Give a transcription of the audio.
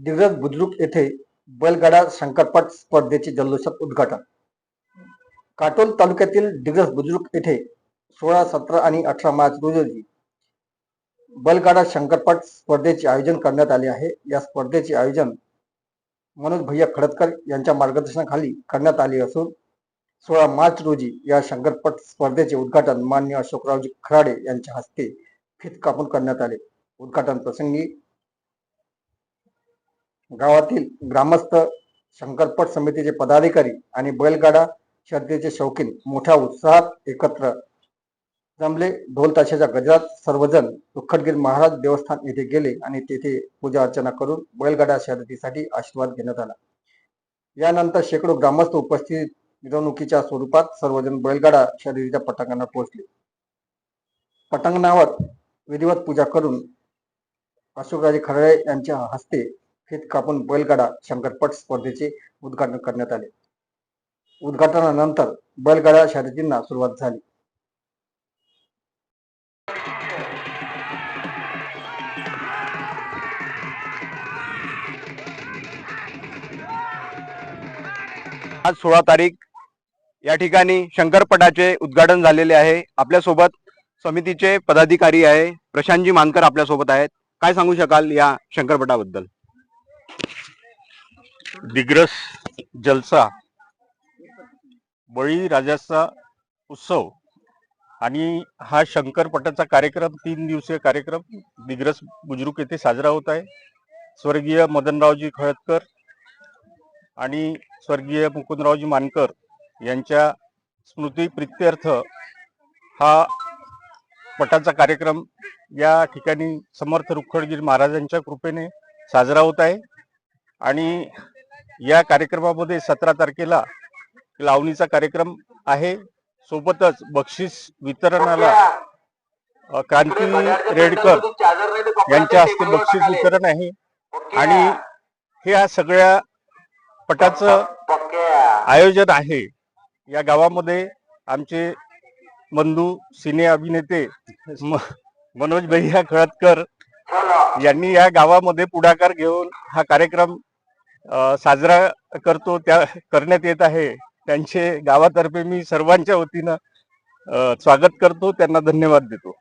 दिग्रस बुद्रुक येथे बैलगाडा शंकरपट स्पर्धेचे जल्लोषात उद्घाटन. काटोल तालुक्यातील दिग्रस बुद्रुक येथे 16, 17 आणि 18 मार्च रोजी बैलगाडा शंकरपट स्पर्धेचे आयोजन करण्यात आले आहे. या स्पर्धेचे आयोजन मनोज भैया खडतकर यांच्या मार्गदर्शनाखाली करण्यात आले असून 16 मार्च रोजी या शंकरपट स्पर्धेचे उद्घाटन माननीय अशोकरावजी खराडे यांच्या हस्ते फीत कापून करण्यात आले. उद्घाटन प्रसंगी गावातील ग्रामस्थ, शंकरपट समितीचे पदाधिकारी आणि बैलगाडा शर्यतीचे शौकीन मोठ्या उत्साहात एकत्र जमले. ढोल ताशाच्या गजरात सर्वजण तुखटगीर महाराज देवस्थान येथे गेले आणि तेथे पूजा अर्चना करून बैलगाडा शर्यतीसाठी आशीर्वाद घेण्यात आला. यानंतर शेकडो ग्रामस्थ उपस्थित मिरवणुकीच्या स्वरूपात सर्वजण बैलगाडा शर्यतीच्या पटांगणावर पोहोचले. पटांगणावर विधिवत पूजा करून अशोकराजे खराडे यांच्या हस्ते फीत कापून बैलगाडा शंकरपट स्पर्धेचे उद्घाटन करण्यात आले. उद्घाटनानंतर बैलगाडा शर्यतींना सुरुवात झाली. आज 16 तारीख या ठिकाणी शंकरपटाचे उद्घाटन झालेले आहे. आपल्यासोबत समितीचे पदाधिकारी आहे, प्रशांतजी मानकर आपल्यासोबत आहेत. काय सांगू शकाल या शंकरपटाबद्दल? दिग्रस जलसा, बळीराजाचा उत्सव आणि हा शंकरपटाचा कार्यक्रम 3 दिवसीय कार्यक्रम दिग्रस बुजुर्ग येथे साजरा होत आहे. स्वर्गीय मदनरावजी खळदकर आणि स्वर्गीय मुकुंदरावजी मानकर यांच्या स्मृती प्रित्यर्थ हा पटाचा कार्यक्रम या ठिकाणी समर्थ रुखडगीर महाराजांच्या कृपेने साजरा होत आहे. आणि या कार्यक्रमामध्ये 17 तारखेला लावणीचा कार्यक्रम आहे. सोबतच बक्षीस वितरणाला क्रांती रेडकर यांच्या हस्ते बक्षीस वितरण आहे. आणि हे या सगळ्या पटाचं आयोजन आहे. या गावामध्ये आमचे बंधू सिने अभिनेते मनोज भैया खळदकर यांनी या गावामध्ये पुढाकार घेऊन हा कार्यक्रम साजरा करण्यात येत आहे. त्यांचे गावातर्फे मी सर्वांच्या वतीनं स्वागत करतो, त्यांना धन्यवाद देतो.